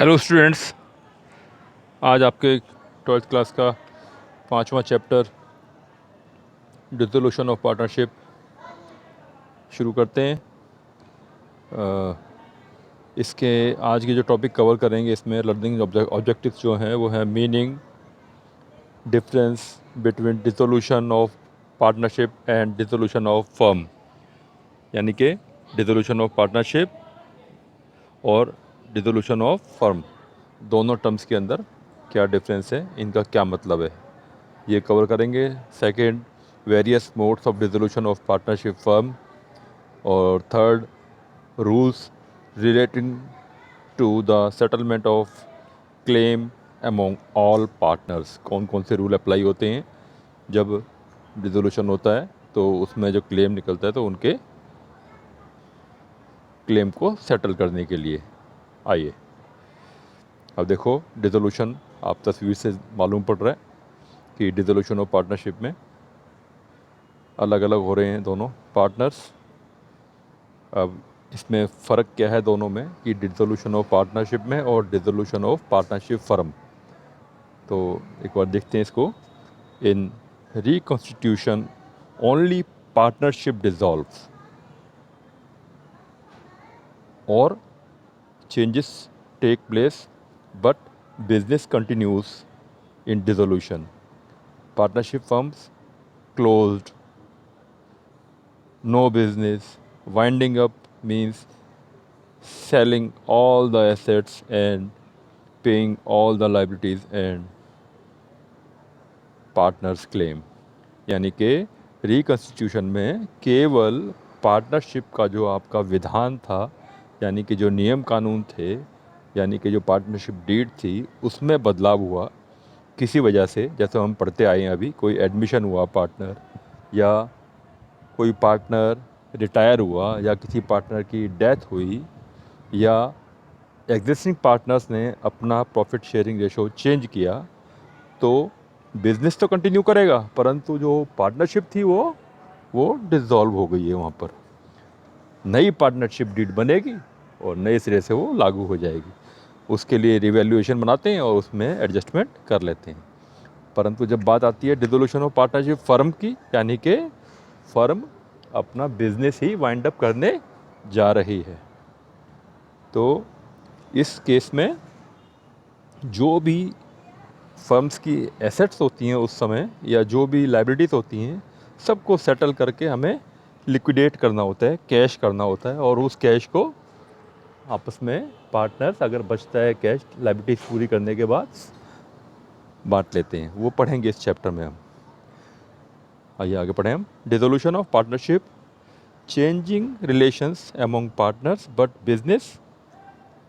Hello students, आज आपके twelfth class का 5वां चैप्टर डिसोल्यूशन ऑफ पार्टनरशिप शुरू करते हैं। इसके आज के जो टॉपिक कवर करेंगे इसमें लर्निंग ऑब्जेक्टिव्स जो हैं वो है meaning, difference between dissolution of partnership and dissolution of firm, यानी कि डिसोल्यूशन ऑफ पार्टनरशिप और डिसोल्यूशन ऑफ फर्म दोनों टर्म्स के अंदर क्या डिफरेंस है, इनका क्या मतलब है, ये कवर करेंगे। Second, various modes of dissolution of partnership firm, और third, rules relating to the settlement of claim among all partners. कौन कौन से रूल अप्लाई होते हैं जब डिसोल्यूशन होता है, तो उसमें जो क्लेम निकलता है तो उनके क्लेम को सेटल करने के लिए। आइए अब देखो, डिसोल्यूशन आप तस्वीर से मालूम पड़ रहा है कि डिसोल्यूशन ऑफ पार्टनरशिप में अलग अलग हो रहे हैं दोनों पार्टनर्स। अब इसमें फ़र्क क्या है दोनों में कि डिसोल्यूशन ऑफ पार्टनरशिप में और डिसोल्यूशन ऑफ पार्टनरशिप फर्म। तो एक बार देखते हैं इसको। In reconstitution only partnership dissolves और changes take place but business continues in dissolution. Partnership firms closed, no business. Winding up means selling all the assets and paying all the liabilities and partners claim। यानी कि reconstitution में केवल partnership का जो आपका विधान था, यानी कि जो नियम कानून थे, यानी कि जो पार्टनरशिप डीड थी, उसमें बदलाव हुआ किसी वजह से। जैसे हम पढ़ते आए हैं, अभी कोई एडमिशन हुआ पार्टनर, या कोई पार्टनर रिटायर हुआ, या किसी पार्टनर की डेथ हुई, या एग्जिस्टिंग पार्टनर्स ने अपना प्रॉफिट शेयरिंग रेशो चेंज किया, तो बिज़नेस तो कंटिन्यू करेगा, परंतु जो पार्टनरशिप थी वो डिसॉल्व हो गई है। वहाँ पर नई पार्टनरशिप डीड बनेगी और नए सिरे से वो लागू हो जाएगी। उसके लिए रिवैल्यूएशन बनाते हैं और उसमें एडजस्टमेंट कर लेते हैं। परंतु जब बात आती है डिसोल्यूशन ऑफ पार्टनरशिप फर्म की, यानी कि फर्म अपना बिजनेस ही वाइंड अप करने जा रही है, तो इस केस में जो भी फर्म्स की एसेट्स होती हैं उस समय, या जो भी लाइबिलिटीज़ होती हैं, सबको सेटल करके हमें लिक्विडेट करना होता है, कैश करना होता है, और उस कैश को आपस में पार्टनर्स, अगर बचता है कैश लाइबिलिटीज़ पूरी करने के बाद, बांट लेते हैं। वो पढ़ेंगे इस चैप्टर में हम। आइए आगे पढ़ें हम। Dissolution of partnership, changing relations among partners, but business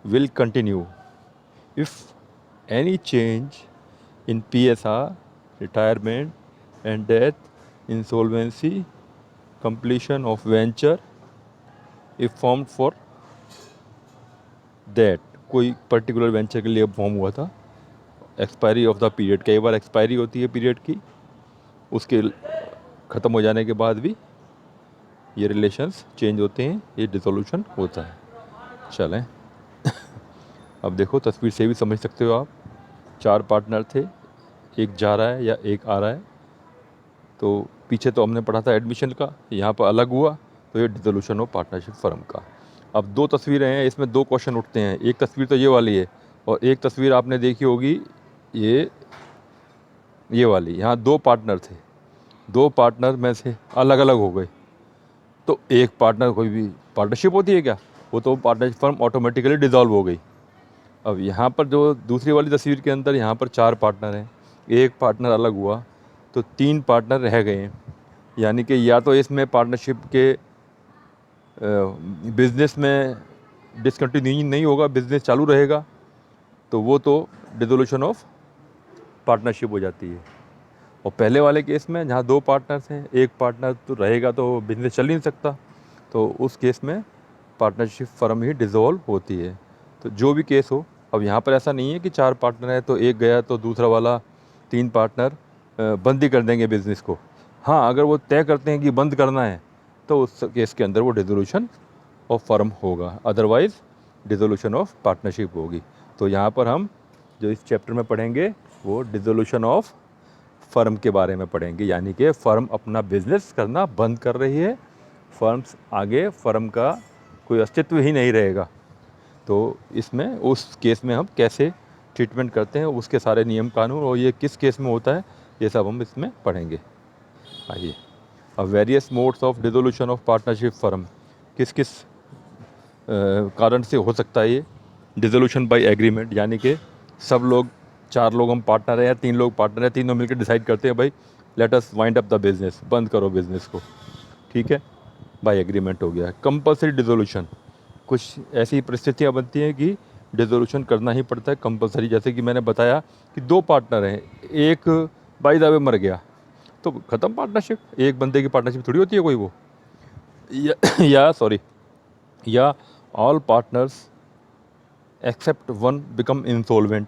will continue. If any change in PSR, retirement and death, insolvency, completion of venture, if formed for that, कोई पर्टिकुलर वेंचर के लिए फॉर्म हुआ था, एक्सपायरी ऑफ द पीरियड, कई बार expiry होती है period की, उसके ख़त्म हो जाने के बाद भी ये रिलेशंस चेंज होते हैं, ये डिसोल्यूशन होता है। चलें अब देखो, तस्वीर से भी समझ सकते हो आप, 4 पार्टनर थे, एक जा रहा है या एक आ रहा है। तो पीछे तो हमने पढ़ा था एडमिशन का, यहाँ पर अलग हुआ, तो ये डिसोल्यूशन ऑफ पार्टनरशिप फर्म का। अब 2 तस्वीरें हैं, इसमें 2 क्वेश्चन उठते हैं। एक तस्वीर तो ये वाली है, और एक तस्वीर आपने देखी होगी ये वाली। यहाँ 2 पार्टनर थे, 2 पार्टनर में से अलग अलग हो गए, तो एक पार्टनर, कोई भी पार्टनरशिप होती है क्या, वो तो पार्टनरशिप फर्म ऑटोमेटिकली डिसॉल्व हो गई। अब यहाँ पर जो दूसरी वाली तस्वीर के अंदर, यहाँ पर 4 पार्टनर हैं, एक पार्टनर अलग हुआ तो 3 पार्टनर रह गए हैं। यानी कि या तो इसमें पार्टनरशिप के बिज़नेस में डिसकंटिन्यू नहीं होगा, बिज़नेस चालू रहेगा, तो वो तो डिसोल्यूशन ऑफ पार्टनरशिप हो जाती है। और पहले वाले केस में जहाँ 2 पार्टनर्स हैं, एक पार्टनर तो रहेगा तो बिज़नेस चल ही नहीं सकता, तो उस केस में पार्टनरशिप फर्म ही डिसॉल्व होती है। तो जो भी केस हो, अब यहाँ पर ऐसा नहीं है कि 4 पार्टनर है तो एक गया तो दूसरा वाला 3 पार्टनर बंद ही कर देंगे बिज़नेस को। हाँ, अगर वो तय करते हैं कि बंद करना है, तो उस केस के अंदर वो डिसोल्यूशन ऑफ फर्म होगा, अदरवाइज़ डिसोल्यूशन ऑफ पार्टनरशिप होगी। तो यहाँ पर हम जो इस चैप्टर में पढ़ेंगे वो डिसोल्यूशन ऑफ फर्म के बारे में पढ़ेंगे, यानी कि फर्म अपना बिजनेस करना बंद कर रही है, आगे फर्म का कोई अस्तित्व ही नहीं रहेगा। तो इसमें उस केस में हम कैसे ट्रीटमेंट करते हैं, उसके सारे नियम कानून और ये किस केस में होता है, ये सब हम इसमें पढ़ेंगे। आइए, अब various modes of dissolution of partnership firm, किस किस कारण से हो सकता है ये डिसोल्यूशन बाय एग्रीमेंट, यानी कि सब लोग, 4 लोग हम पार्टनर हैं या 3 लोग पार्टनर हैं, तीनों मिलकर डिसाइड करते हैं भाई let us wind up the business, बंद करो बिजनेस को, ठीक है, बाय एग्रीमेंट हो गया। कंपल्सरी डिसोल्यूशन, कुछ ऐसी परिस्थितियाँ बनती हैं कि डिसोल्यूशन करना ही पड़ता है कंपल्सरी, जैसे कि मैंने बताया कि 2 पार्टनर हैं, एक बाय द वे मर गया तो ख़त्म पार्टनरशिप, एक बंदे की पार्टनरशिप थोड़ी होती है कोई वो, या all partners except one become insolvent,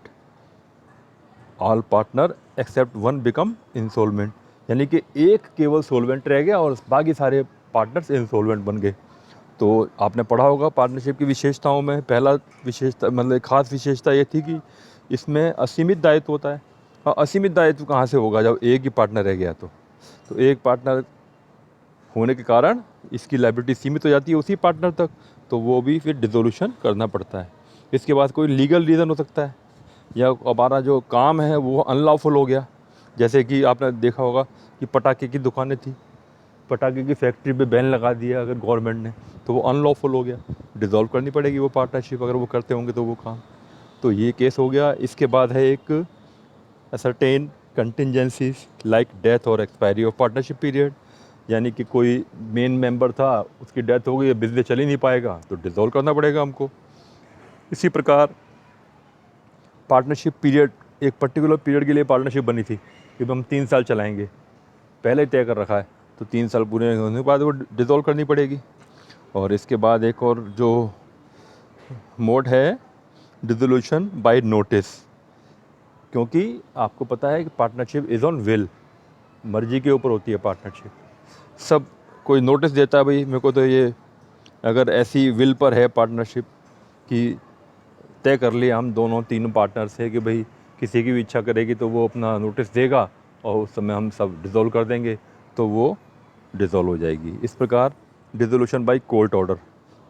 all partner except one become insolvent, यानी कि एक केवल सोल्वेंट रह गया और बाकी सारे पार्टनर्स इंसॉल्वेंट बन गए। तो आपने पढ़ा होगा पार्टनरशिप की विशेषताओं में, पहला विशेषता मतलब खास विशेषता ये थी कि इसमें असीमित दायित्व होता है। हाँ, असीमित दायित्व कहाँ से होगा जब एक ही पार्टनर रह गया तो एक पार्टनर होने के कारण इसकी लायबिलिटी सीमित हो जाती है उसी पार्टनर तक, तो वो भी फिर डिसोल्यूशन करना पड़ता है। इसके बाद कोई लीगल रीज़न हो सकता है, या हमारा जो काम है वो अनलॉफुल हो गया, जैसे कि आपने देखा होगा कि पटाखे की दुकानें थी, पटाखे की फैक्ट्री पे बैन लगा दिया अगर गवर्नमेंट ने, तो वो अनलॉफुल हो गया, डिसॉल्व करनी पड़ेगी वो पार्टनरशिप अगर वो करते होंगे तो वो काम, तो ये केस हो गया। इसके बाद है एक असर्टेन कंटिजेंसीज लाइक डेथ और एक्सपायरी ऑफ पार्टनरशिप पीरियड, यानी कि कोई मेन मेंबर था उसकी डेथ हो गई, बिजनेस चल ही नहीं पाएगा तो डिसॉल्व करना पड़ेगा हमको। इसी प्रकार पार्टनरशिप पीरियड, एक पर्टिकुलर पीरियड के लिए पार्टनरशिप बनी थी कि हम 3 साल चलाएंगे, पहले ही तय कर रखा है, तो 3 साल पूरे होने के बाद वो डिसॉल्व करनी पड़ेगी। और इसके बाद एक और जो मोड है डिसोल्यूशन बाय नोटिस, क्योंकि आपको पता है कि पार्टनरशिप इज़ ऑन विल, मर्जी के ऊपर होती है पार्टनरशिप, सब कोई नोटिस देता है भाई मेरे को, तो ये अगर ऐसी विल पर है पार्टनरशिप कि तय कर लिया हम दोनों 3 पार्टनर्स है कि भाई किसी की भी इच्छा करेगी तो वो अपना नोटिस देगा और उस समय हम सब डिसॉल्व कर देंगे, तो वो डिसॉल्व हो जाएगी। इस प्रकार डिसोल्यूशन बाय कोर्ट ऑर्डर,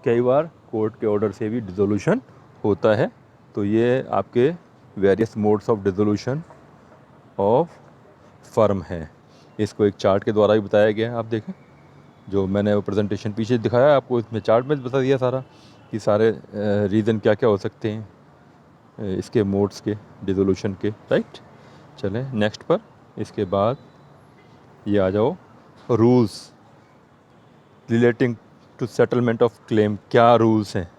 कई बार कोर्ट के ऑर्डर से भी डिसोल्यूशन होता है। तो ये आपके various modes of dissolution of firm है, इसको एक चार्ट के द्वारा भी बताया गया है। आप देखें, जो मैंने वो प्रेजेंटेशन पीछे दिखाया है आपको, इसमें चार्ट में बता दिया सारा कि सारे रीज़न क्या क्या हो सकते हैं इसके मोड्स के, डिसोल्यूशन के, राइट। चलें नेक्स्ट पर, इसके बाद ये आ जाओ rules relating to settlement of claim, क्या रूल्स हैं,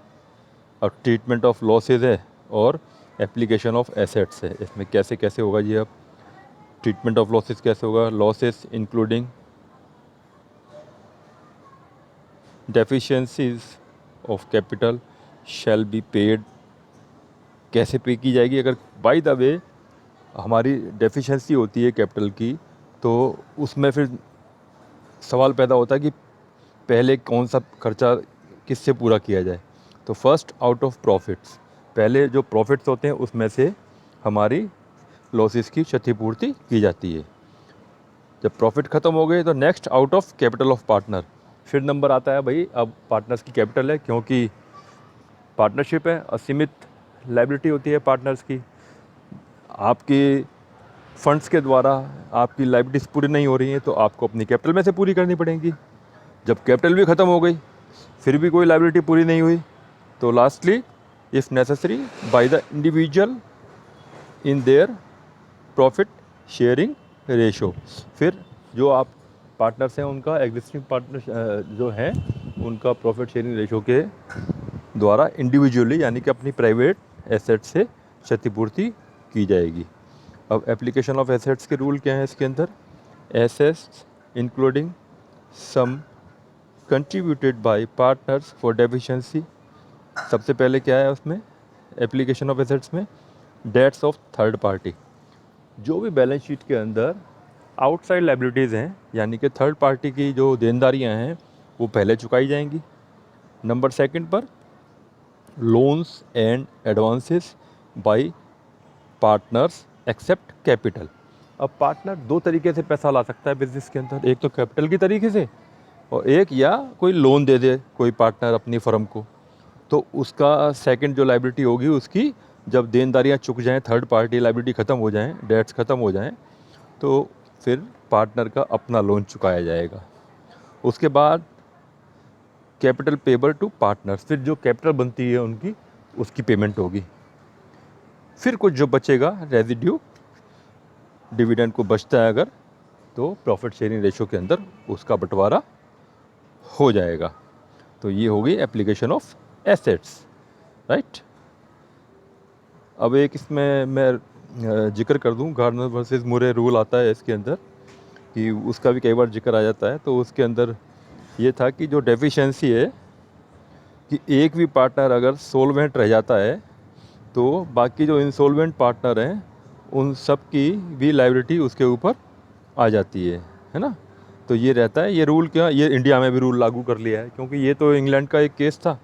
और ट्रीटमेंट ऑफ लॉसेस है और एप्लीकेशन ऑफ एसेट्स है। इसमें कैसे कैसे होगा जी, अब ट्रीटमेंट ऑफ लॉसेस कैसे होगा, losses including deficiencies of capital shall be paid, कैसे पे की जाएगी अगर बाय द वे हमारी डेफिशिएंसी होती है कैपिटल की, तो उसमें फिर सवाल पैदा होता है कि पहले कौन सा खर्चा किससे पूरा किया जाए। तो फर्स्ट आउट ऑफ प्रॉफिट्स, पहले जो प्रॉफिट्स होते हैं उसमें से हमारी लॉसेस की क्षतिपूर्ति की जाती है। जब प्रॉफिट ख़त्म हो गए तो next out of capital of partner, फिर नंबर आता है भाई अब पार्टनर्स की कैपिटल है, क्योंकि पार्टनरशिप है, असीमित लायबिलिटी होती है पार्टनर्स की, आपकी फंड्स के द्वारा आपकी लायबिलिटीज़ पूरी नहीं हो रही हैं तो आपको अपनी कैपिटल में से पूरी करनी पड़ेंगी। जब कैपिटल भी ख़त्म हो गई फिर भी कोई लायबिलिटी पूरी नहीं हुई तो lastly if necessary by the individual in their profit sharing ratio, फिर जो आप पार्टनर्स हैं उनका एग्जिस्टिंग पार्टनर जो है उनका प्रॉफिट शेयरिंग रेशो के द्वारा इंडिविजुअली यानी कि अपनी प्राइवेट एसेट से क्षतिपूर्ति की जाएगी। अब एप्लीकेशन ऑफ एसेट्स के रूल क्या हैं इसके अंदर, assets including sum contributed by partners for deficiency, सबसे पहले क्या है उसमें एप्लीकेशन ऑफ एसेट्स में, डेट्स ऑफ थर्ड पार्टी, जो भी बैलेंस शीट के अंदर आउटसाइड लायबिलिटीज़ हैं यानी कि थर्ड पार्टी की जो देनदारियां हैं वो पहले चुकाई जाएंगी। नंबर सेकंड पर loans and advances by partners except capital. अब पार्टनर दो तरीके से पैसा ला सकता है बिजनेस के अंदर, एक तो कैपिटल की तरीके से और एक या कोई लोन दे दे कोई पार्टनर अपनी फर्म को, तो उसका सेकंड जो लाइबिलिटी होगी उसकी जब देनदारियां चुक जाएं, थर्ड पार्टी लाइबिलिटी ख़त्म हो जाएं, डेट्स ख़त्म हो जाएं, तो फिर पार्टनर का अपना लोन चुकाया जाएगा। उसके बाद कैपिटल पेबल टू पार्टनर्स, फिर जो कैपिटल बनती है उनकी उसकी पेमेंट होगी। फिर कुछ जो बचेगा रेजिड्यू, डिविडेंड को बचता है अगर, तो प्रॉफिट शेयरिंग रेशो के अंदर उसका बंटवारा हो जाएगा। तो ये होगी एप्लीकेशन ऑफ एसेट्स, राइट। अब एक इसमें मैं जिक्र कर दूं, गार्नर वर्सेस मुरे रूल आता है इसके अंदर, कि उसका भी कई बार जिक्र आ जाता है। तो उसके अंदर ये था कि जो डेफिशिएंसी है कि एक भी पार्टनर अगर सोलवेंट रह जाता है तो बाकी जो इंसोल्वेंट पार्टनर हैं उन सब की भी लायबिलिटी उसके ऊपर आ जाती है ना। तो ये रहता है, ये रूल क्या, ये इंडिया में भी रूल लागू कर लिया है क्योंकि ये तो इंग्लैंड का एक केस था।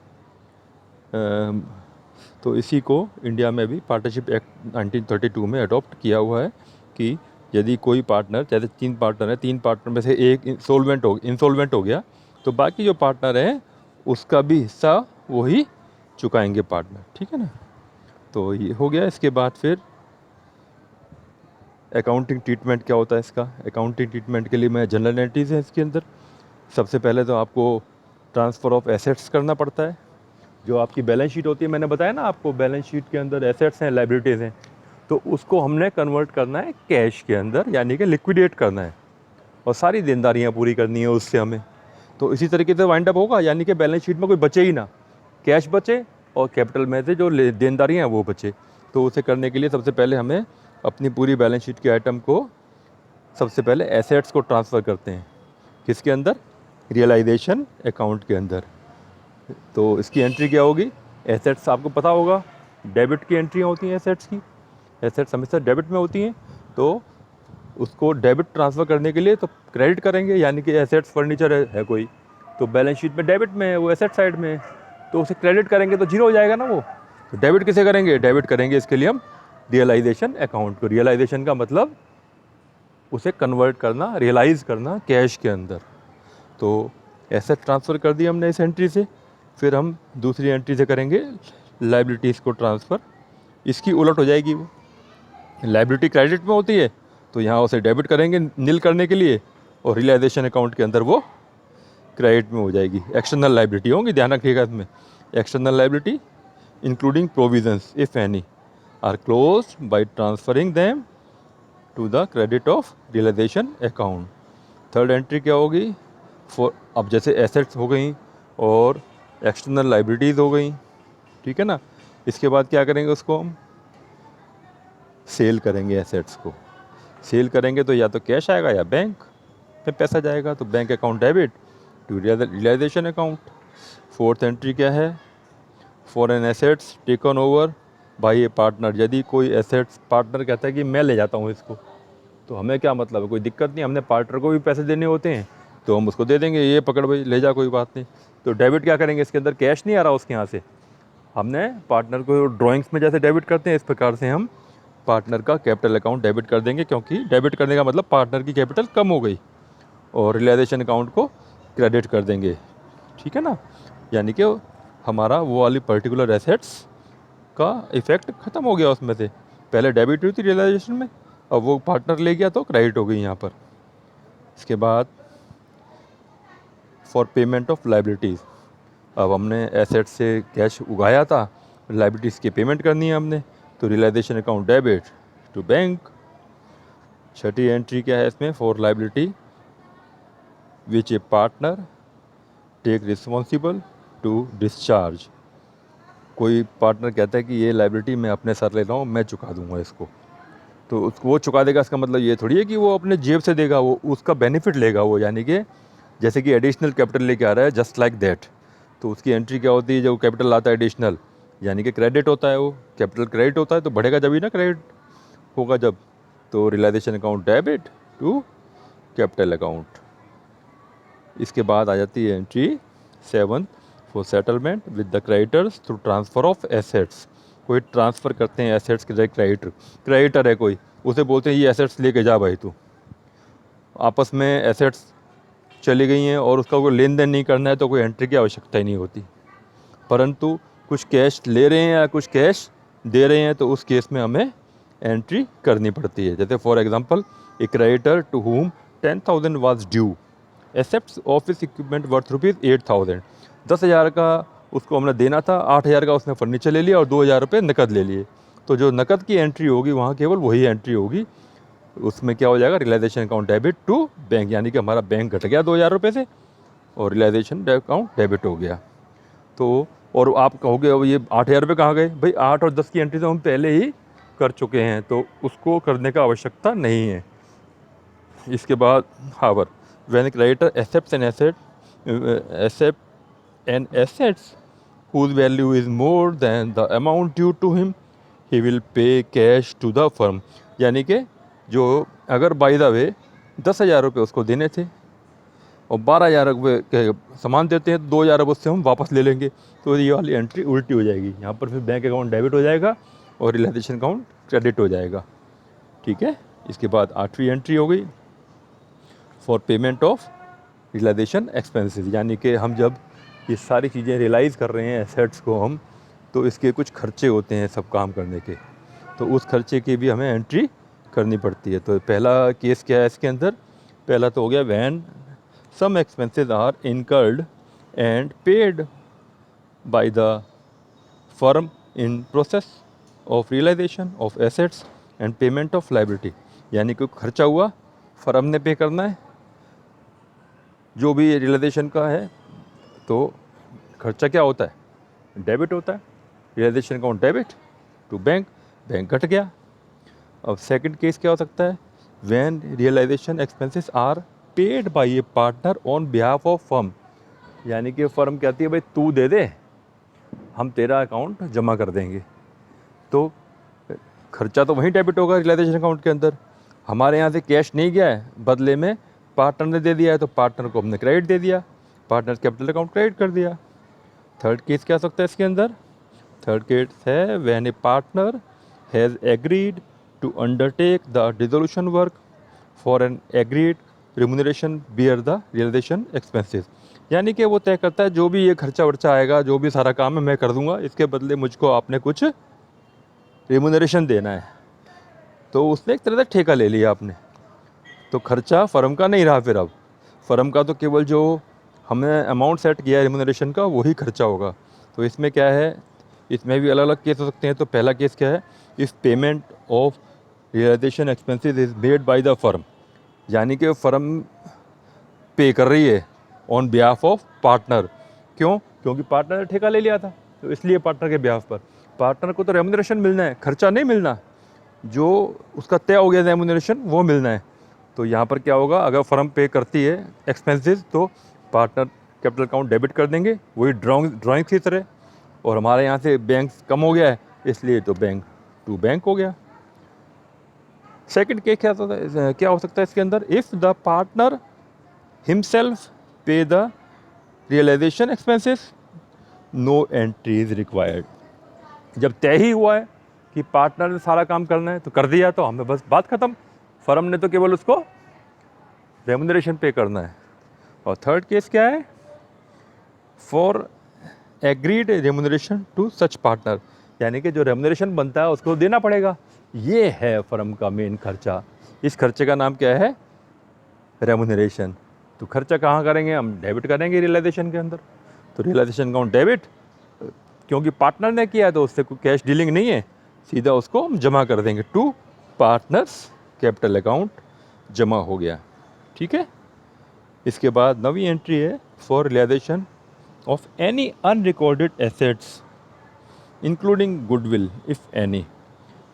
तो इसी को इंडिया में भी पार्टनरशिप एक्ट 1932 में अडॉप्ट किया हुआ है कि यदि कोई पार्टनर, जैसे 3 पार्टनर हैं, 3 पार्टनर में से एक इंसोल्वेंट हो गया तो बाकी जो पार्टनर हैं उसका भी हिस्सा वही चुकाएंगे पार्टनर, ठीक है ना। तो ये हो गया। इसके बाद फिर अकाउंटिंग ट्रीटमेंट क्या होता है इसका। अकाउंटिंग ट्रीटमेंट के लिए मैं जनरल एंट्रीज है इसके अंदर। सबसे पहले तो आपको ट्रांसफ़र ऑफ एसेट्स करना पड़ता है। जो आपकी बैलेंस शीट होती है, मैंने बताया ना आपको, बैलेंस शीट के अंदर एसेट्स हैं, लाइबिलिटीज़ हैं, तो उसको हमने कन्वर्ट करना है कैश के अंदर, यानी कि लिक्विडेट करना है और सारी देनदारियाँ पूरी करनी है उससे हमें। तो इसी तरीके से वाइंड अप होगा, यानी कि बैलेंस शीट में कोई बचे ही ना, कैश बचे और कैपिटल में से जो देनदारियाँ हैं वो बचे। तो उसे करने के लिए सबसे पहले हमें अपनी पूरी बैलेंस शीट के आइटम को सबसे पहले एसेट्स को ट्रांसफ़र करते हैं, किसके अंदर, रियलाइजेशन अकाउंट के अंदर। तो इसकी एंट्री क्या होगी, एसेट्स आपको पता होगा डेबिट की एंट्री होती हैं एसेट्स की, एसेट्स हमेशा डेबिट में होती हैं। तो उसको डेबिट ट्रांसफ़र करने के लिए तो क्रेडिट करेंगे, यानी कि एसेट्स फर्नीचर है कोई, तो बैलेंस शीट में डेबिट में है, वो एसेट साइड में है, तो उसे क्रेडिट करेंगे तो जीरो हो जाएगा ना वो। तो डेबिट किसे करेंगे, डेबिट करेंगे इसके लिए हम रियलाइजेशन अकाउंट को। रियलाइजेशन का मतलब उसे कन्वर्ट करना, रियलाइज़ करना कैश के अंदर। तो एसेट ट्रांसफ़र कर दिया हमने इस एंट्री से। फिर हम दूसरी एंट्री से करेंगे लाइबिलिटीज़ को ट्रांसफ़र। इसकी उलट हो जाएगी, वो लाइबिलिटी क्रेडिट में होती है तो यहाँ उसे डेबिट करेंगे नील करने के लिए, और रियलाइजेशन अकाउंट के अंदर वो क्रेडिट में हो जाएगी। एक्सटर्नल लाइबिलिटी होंगी, ध्यान रखिएगा इसमें। External liability including provisions if any are close by transferring them to the credit of realization account. Third entry क्या होगी, फॉर, अब जैसे एसेट्स हो गई और एक्सटर्नल लाइबिलिटीज़ हो गई, ठीक है ना। इसके बाद क्या करेंगे, उसको हम सेल करेंगे। एसेट्स को सेल करेंगे तो या तो कैश आएगा या बैंक में पैसा जाएगा, तो bank account debit to realization account. Fourth entry क्या है, foreign assets taken over by a partner. यदि कोई एसेट्स पार्टनर कहता है कि मैं ले जाता हूँ इसको, तो हमें क्या मतलब है, कोई दिक्कत नहीं, हमने पार्टनर को भी पैसे देने होते हैं तो हम उसको दे देंगे, ये पकड़ भाई ले जा, कोई बात नहीं। तो डेबिट क्या करेंगे, इसके अंदर कैश नहीं आ रहा उसके यहाँ से, हमने पार्टनर को ड्राइंग्स में जैसे डेबिट करते हैं इस प्रकार से हम पार्टनर का कैपिटल अकाउंट डेबिट कर देंगे, क्योंकि डेबिट करने का मतलब पार्टनर की कैपिटल कम हो गई, और रियलाइजेशन अकाउंट को क्रेडिट कर देंगे, ठीक है ना। यानी कि हमारा वो वाली पर्टिकुलर एसेट्स का इफ़ेक्ट ख़त्म हो गया उसमें से। पहले डेबिट हुई थी रियलाइजेशन में, अब वो पार्टनर ले गया तो क्रेडिट हो गई यहाँ पर। इसके बाद फॉर पेमेंट ऑफ लाइबिलिटीज़, अब हमने एसेट से कैश उगाया था, लाइबिलिटीज़ की पेमेंट करनी है हमने, तो realization account debit to bank. छठी एंट्री क्या है इसमें, for liability which a partner take responsible to discharge. कोई पार्टनर कहता है कि ये लाइबिलिटी मैं अपने सर ले रहा हूँ, मैं चुका दूंगा इसको, तो उसको वो चुका देगा, इसका मतलब ये थोड़ी है कि वो अपने जेब से देगा, वो उसका बेनिफिट लेगा वो, यानी कि जैसे कि एडिशनल कैपिटल लेके आ रहा है, जस्ट लाइक दैट। तो उसकी एंट्री क्या होती है, जब कैपिटल लाता है एडिशनल, यानी कि क्रेडिट होता है, वो कैपिटल क्रेडिट होता है, तो बढ़ेगा जब ही ना, क्रेडिट होगा जब। तो realization account debit to capital account. इसके बाद आ जाती है entry 7 for settlement with the creditors through transfer of assets. कोई ट्रांसफ़र करते हैं एसेट्स के, क्रेडिटर है कोई, उसे बोलते हैं ये एसेट्स लेके जा भाई तू। आपस में एसेट्स चली गई हैं और उसका कोई लेन देन नहीं करना है तो कोई एंट्री की आवश्यकता ही नहीं होती। परंतु कुछ कैश ले रहे हैं या कुछ कैश दे रहे हैं तो उस केस में हमें एंट्री करनी पड़ती है। जैसे for example, a creditor to whom 10,000 was due, assets office equipment worth ₹8,000। 10,000 का उसको हमने देना था, 8,000 का उसने फर्नीचर ले लिया और 2,000 रुपये नकद ले लिए। तो जो नकद की एंट्री होगी वहाँ केवल वही एंट्री होगी। उसमें क्या हो जाएगा, realization account debit to bank, यानी कि हमारा बैंक घट गया 2,000 रुपये से और रियलाइजेशन अकाउंट डेबिट हो गया। तो और आप कहोगे अब ये 8,000 रुपये कहाँ गए? भाई 8 और 10 की एंट्री तो हम पहले ही कर चुके हैं, तो उसको करने का आवश्यकता नहीं है। इसके बाद however, when creditor accepts an assets whose value is more than the amount due to him, he will pay cash to the firm। यानी कि जो अगर बाय द वे 10,000 रुपये उसको देने थे और 12,000 रुपये के सामान देते हैं तो 2,000 रुपये उससे हम वापस ले लेंगे, तो ये वाली एंट्री उल्टी हो जाएगी। यहाँ पर फिर बैंक अकाउंट डेबिट हो जाएगा और रियलाइजेशन अकाउंट क्रेडिट हो जाएगा। ठीक है। इसके बाद 8वीं एंट्री हो गई for payment of realization expenses, यानी कि हम जब ये सारी चीज़ें रियलाइज़ कर रहे हैं एसेट्स को हम, तो इसके कुछ खर्चे होते हैं सब काम करने के, तो उस खर्चे की भी हमें एंट्री करनी पड़ती है। तो पहला केस क्या है इसके अंदर? पहला तो हो गया when some expenses are incurred and paid by the firm in process of realization of assets and payment of liability, यानी कोई खर्चा हुआ फर्म ने पे करना है जो भी रियलाइजेशन का है, तो खर्चा क्या होता है? डेबिट होता है। Realization account debit to bank, bank घट गया। अब सेकंड केस क्या हो सकता है? When realization expenses are paid by a partner on behalf of firm, यानी कि फर्म कहती है भाई तू दे दे, हम तेरा अकाउंट जमा कर देंगे, तो खर्चा तो वहीं डेबिट होगा रियलाइजेशन अकाउंट के अंदर। हमारे यहाँ से कैश नहीं गया है, बदले में पार्टनर ने दे दिया है, तो पार्टनर को हमने क्रेडिट दे दिया, पार्टनर कैपिटल अकाउंट क्रेडिट कर दिया। थर्ड केस क्या हो सकता है इसके अंदर? थर्ड केस है when a partner has agreed to undertake the dissolution work for an agreed remuneration bear the realization expenses, यानी कि वो तय करता है जो भी ये खर्चा वर्चा आएगा, जो भी सारा काम है मैं कर दूंगा, इसके बदले मुझको आपने कुछ रिम्यूनरेशन देना है। तो उसने एक तरह से ठेका ले लिया आपने, तो खर्चा फर्म का नहीं रहा। फिर अब फर्म का तो केवल जो हमने अमाउंट सेट किया है रिम्यूनरेशन का वही खर्चा होगा। तो इसमें क्या है, इसमें भी अलग अलग केस हो सकते हैं। तो पहला केस क्या है? If payment of realization expenses is made by the firm, यानी कि फर्म पे कर रही है ऑन बिहाफ ऑफ पार्टनर। क्यों? क्योंकि पार्टनर ने ठेका ले लिया था, तो इसलिए पार्टनर के बिहाफ पर। पार्टनर को तो रेम्यूनरेशन मिलना है, खर्चा नहीं मिलना, जो उसका तय हो गया रेम्यूनरेशन वो मिलना है। तो यहाँ पर क्या होगा, अगर फर्म पे करती है एक्सपेंसेस तो पार्टनर कैपिटल अकाउंट डेबिट कर देंगे, वही ड्राइंग की तरह। और हमारे यहाँ से बैंक कम हो गया है, इसलिए तो बैंक टू बैंक हो गया। सेकंड केस क्या हो सकता है इसके अंदर? If the partner himself pay the realization expenses, no entry is required. जब तय ही हुआ है कि पार्टनर ने सारा काम करना है तो कर दिया, तो हमें बस बात ख़त्म, फर्म ने तो केवल उसको रेम्यूनरेशन पे करना है। और थर्ड केस क्या है? For agreed remuneration to such partner, यानी कि जो रेम्यूनरेशन बनता है उसको देना पड़ेगा। ये है फर्म का मेन खर्चा। इस खर्चे का नाम क्या है? रेम्यूनरेशन। तो खर्चा कहाँ करेंगे हम? डेबिट करेंगे रियलाइजेशन के अंदर। तो रियलाइजेशन अकाउंट डेबिट, क्योंकि पार्टनर ने किया है तो उससे कोई कैश डीलिंग नहीं है, सीधा उसको हम जमा कर देंगे टू पार्टनर्स कैपिटल अकाउंट, जमा हो गया। ठीक है। इसके बाद नवी एंट्री है for realization of any unrecorded assets including goodwill if any.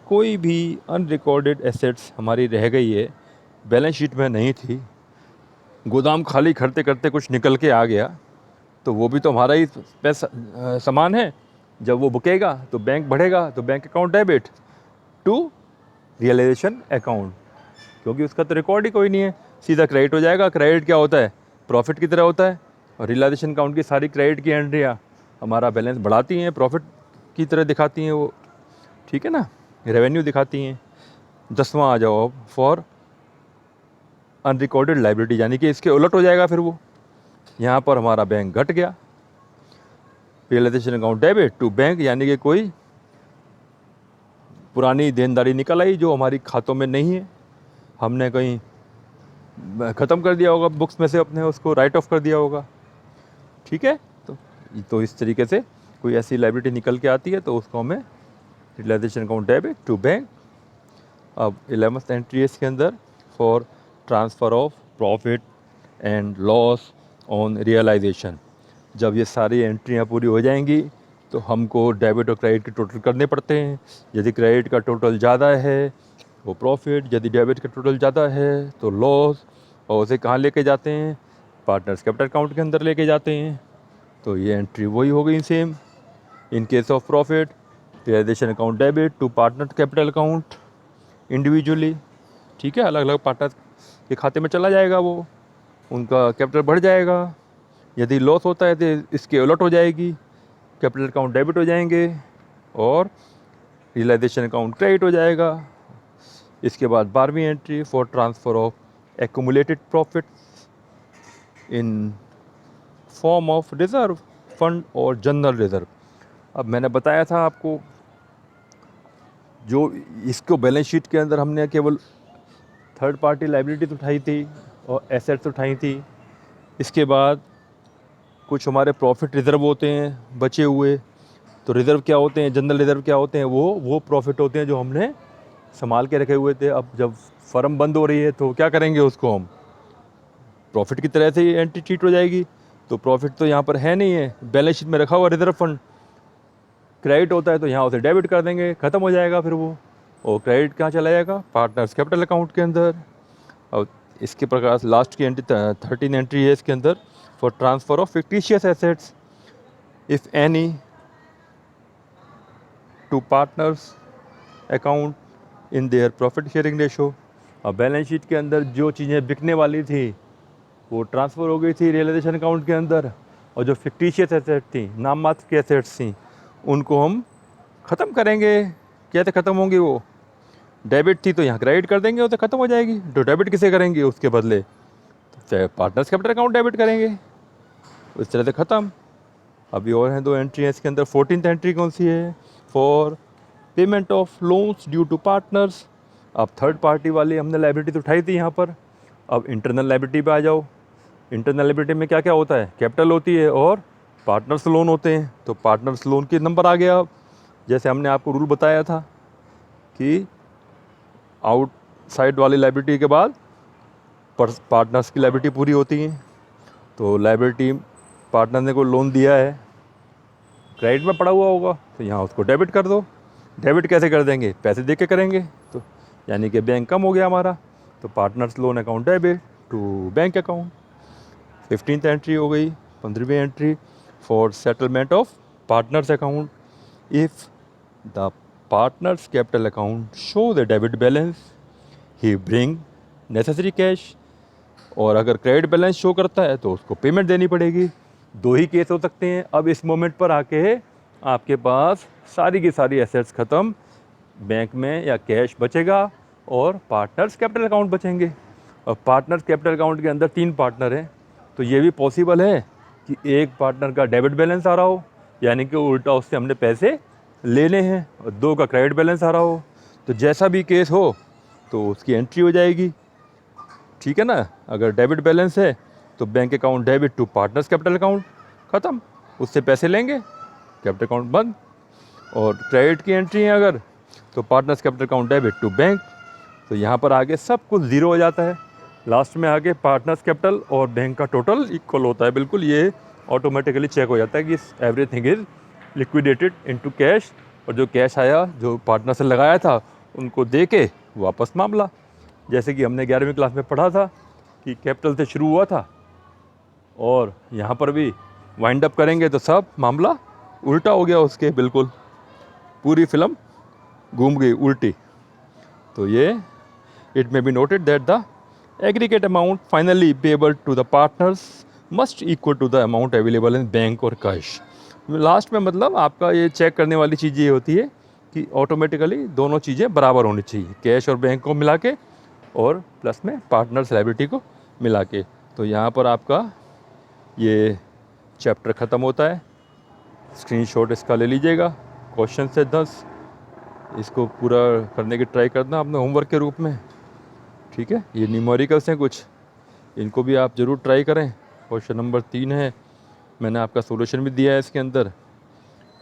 कोई भी अनरिकॉर्डेड एसेट्स हमारी रह गई है, बैलेंस शीट में नहीं थी, गोदाम खाली करते करते कुछ निकल के आ गया, तो वो भी तो हमारा ही पैसा सामान है। जब वो बुकेगा तो बैंक बढ़ेगा, तो bank account debit to realization account, क्योंकि उसका तो रिकॉर्ड ही कोई नहीं है, सीधा क्रेडिट हो जाएगा। क्रेडिट क्या होता है? प्रॉफिट की तरह होता है। और रियलाइजेशन अकाउंट की सारी क्रेडिट की एंट्रियाँ हमारा बैलेंस बढ़ाती हैं, प्रॉफिट की तरह दिखाती हैं वो। ठीक है ना, रेवेन्यू दिखाती हैं। 10वां आ जाओ अब, फॉर अनरिकॉर्डेड लाइबिलिटी, यानी कि इसके उलट हो जाएगा फिर वो। यहाँ पर हमारा बैंक घट गया, realization account debit to bank, यानी कि कोई पुरानी देनदारी निकल आई जो हमारी खातों में नहीं है, हमने कहीं ख़त्म कर दिया होगा बुक्स में से, अपने उसको राइट ऑफ कर दिया होगा। ठीक है, तो इस तरीके से कोई ऐसी लाइबिलिटी निकल के आती है तो उसको हमें realization account debit to bank. अब 11th एंट्री है इसके अंदर, for transfer of profit and loss on realization. जब ये सारी एंट्रियाँ पूरी हो जाएंगी तो हमको डेबिट और क्रेडिट के टोटल करने पड़ते हैं। यदि क्रेडिट का टोटल ज़्यादा है वो प्रॉफिट, यदि डेबिट का टोटल ज़्यादा है तो लॉस। और उसे कहाँ लेके जाते हैं, पार्टनर्स कैपिटल अकाउंट के अंदर लेके जाते हैं। तो ये एंट्री वही हो गई same. In case of profit, realization account debit to partner capital account individually. ठीक है, अलग अलग पार्टनर के खाते में चला जाएगा वो, उनका कैपिटल बढ़ जाएगा। यदि लॉस होता है तो इसके उलट हो जाएगी, कैपिटल अकाउंट डेबिट हो जाएंगे और रियलाइजेशन अकाउंट क्रेडिट हो जाएगा। इसके बाद 12वीं entry, for transfer of accumulated profit in form of reserve fund और जनरल रिज़र्व। अब मैंने बताया था आपको, जो इसको बैलेंस शीट के अंदर हमने केवल थर्ड पार्टी लाइबिलिटीज उठाई थी और एसेट्स उठाई थी। इसके बाद कुछ हमारे प्रॉफिट रिज़र्व होते हैं बचे हुए। तो रिज़र्व क्या होते हैं, जनरल रिज़र्व क्या होते हैं, वो प्रॉफिट होते हैं जो हमने संभाल के रखे हुए थे। अब जब फर्म बंद हो रही है तो क्या करेंगे, उसको हम प्रॉफिट की तरह से ही एंट्री ट्रीट हो जाएगी। तो प्रॉफिट तो यहाँ पर है नहीं है, बैलेंस शीट में रखा हुआ रिज़र्व फंड। क्रेडिट होता है तो यहाँ उसे डेबिट कर देंगे, ख़त्म हो जाएगा फिर वो। और क्रेडिट कहाँ चला जाएगा, पार्टनर्स कैपिटल अकाउंट के अंदर। और इसके प्रकार लास्ट की एंट्री 13 एंट्री है इसके अंदर, for transfer of fictitious assets if any two partners account in their profit sharing ratio. अब बैलेंस शीट के अंदर जो चीज़ें बिकने वाली थी वो ट्रांसफ़र हो गई थी रियलाइजेशन अकाउंट के अंदर, और जो फिक्टिशियस एसेट थी, नाम मात्र की एसेट्स थी, उनको हम ख़त्म करेंगे। कैसे ख़त्म होंगी वो, डेबिट थी तो यहाँ क्रेडिट कर देंगे, तो ख़त्म हो जाएगी। तो डेबिट किसे करेंगे उसके बदले, तो पार्टनर्स कैपिटल अकाउंट डेबिट करेंगे, इस तरह से ख़त्म। अभी और हैं 2 एंट्री है इसके अंदर। 14th एंट्री कौन सी है, for payment of loans due to partners. अब थर्ड पार्टी वाली हमने लाइबिलिटी तो उठाई थी यहाँ पर, अब इंटरनल लाइबिलिटी पे आ जाओ। इंटरनल लाइबिलिटी में क्या क्या होता है, कैपिटल होती है और पार्टनर्स लोन होते हैं। तो पार्टनर्स लोन के नंबर आ गया। अब जैसे हमने आपको रूल बताया था कि आउटसाइड वाली लाइबिलिटी के बाद पार्टनर्स की लाइबिलिटी पूरी होती है। तो लाइबिलिटी, पार्टनर ने कोई लोन दिया है, क्रेडिट में पड़ा हुआ होगा, तो यहाँ उसको डेबिट कर दो। डेबिट कैसे कर देंगे, पैसे दे के करेंगे, तो यानी कि बैंक कम हो गया हमारा। तो partners loan account debit to bank account. 15th entry हो गई। 15वीं entry, for settlement of partners account if the partners capital account show the debit balance he bring necessary cash. और अगर क्रेडिट बैलेंस शो करता है तो उसको payment देनी पड़ेगी। 2 ही केस हो सकते हैं। अब इस मोमेंट पर आके आपके पास सारी की सारी एसेट्स ख़त्म, बैंक में या कैश बचेगा और पार्टनर्स कैपिटल अकाउंट बचेंगे। और पार्टनर्स कैपिटल अकाउंट के अंदर 3 पार्टनर हैं, तो ये भी पॉसिबल है कि एक पार्टनर का डेबिट बैलेंस आ रहा हो, यानी कि उल्टा उससे हमने पैसे लेने हैं, और 2 का क्रेडिट बैलेंस आ रहा हो। तो जैसा भी केस हो तो उसकी एंट्री हो जाएगी। ठीक है ना, अगर डेबिट बैलेंस है तो bank account debit to partners capital account, ख़त्म, उससे पैसे लेंगे, कैपिटल अकाउंट बंद। और क्रेडिट की एंट्री है अगर, तो partners capital account debit to bank. तो यहाँ पर आगे सब कुछ ज़ीरो हो जाता है। लास्ट में आगे पार्टनर्स कैपिटल और बैंक का टोटल इक्वल होता है, बिल्कुल ये ऑटोमेटिकली चेक हो जाता है कि everything is liquidated into cash. और जो कैश आया, जो पार्टनर से लगाया था, उनको दे के वापस मामला। जैसे कि हमने 11वीं क्लास में पढ़ा था कि कैपिटल से शुरू हुआ था और यहाँ पर भी वाइंड अप करेंगे तो सब मामला उल्टा हो गया उसके, बिल्कुल पूरी फिल्म घूम गई उल्टी। तो ये it may be noted that the aggregate amount finally payable to the partners must equal to the amount available in bank और कैश। लास्ट में मतलब आपका ये चेक करने वाली चीज़ ये होती है कि ऑटोमेटिकली दोनों चीज़ें बराबर होनी चाहिए, कैश और बैंक को मिला के और प्लस में पार्टनर्स लायबिलिटी को मिला के। तो यहाँ पर आपका ये चैप्टर ख़त्म होता है। स्क्रीनशॉट इसका ले लीजिएगा, क्वेश्चन से 10 इसको पूरा करने की ट्राई करना अपने होमवर्क के रूप में, ठीक है। ये न्यूमेरिकल्स हैं कुछ, इनको भी आप ज़रूर ट्राई करें। क्वेश्चन नंबर 3 है, मैंने आपका सॉल्यूशन भी दिया है इसके अंदर,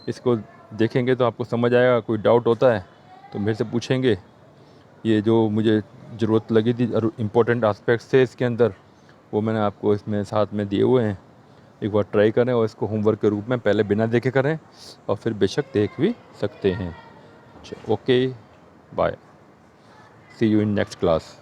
इसको देखेंगे तो आपको समझ आएगा। कोई डाउट होता है तो मेरे से पूछेंगे। ये जो मुझे ज़रूरत लगी थी और इम्पोर्टेंट एस्पेक्ट्स थे इसके अंदर, वो मैंने आपको इसमें साथ में दिए हुए हैं। एक बार ट्राई करें और इसको होमवर्क के रूप में पहले बिना देखे करें और फिर बेशक देख भी सकते हैं। Okay, bye, see you in next class.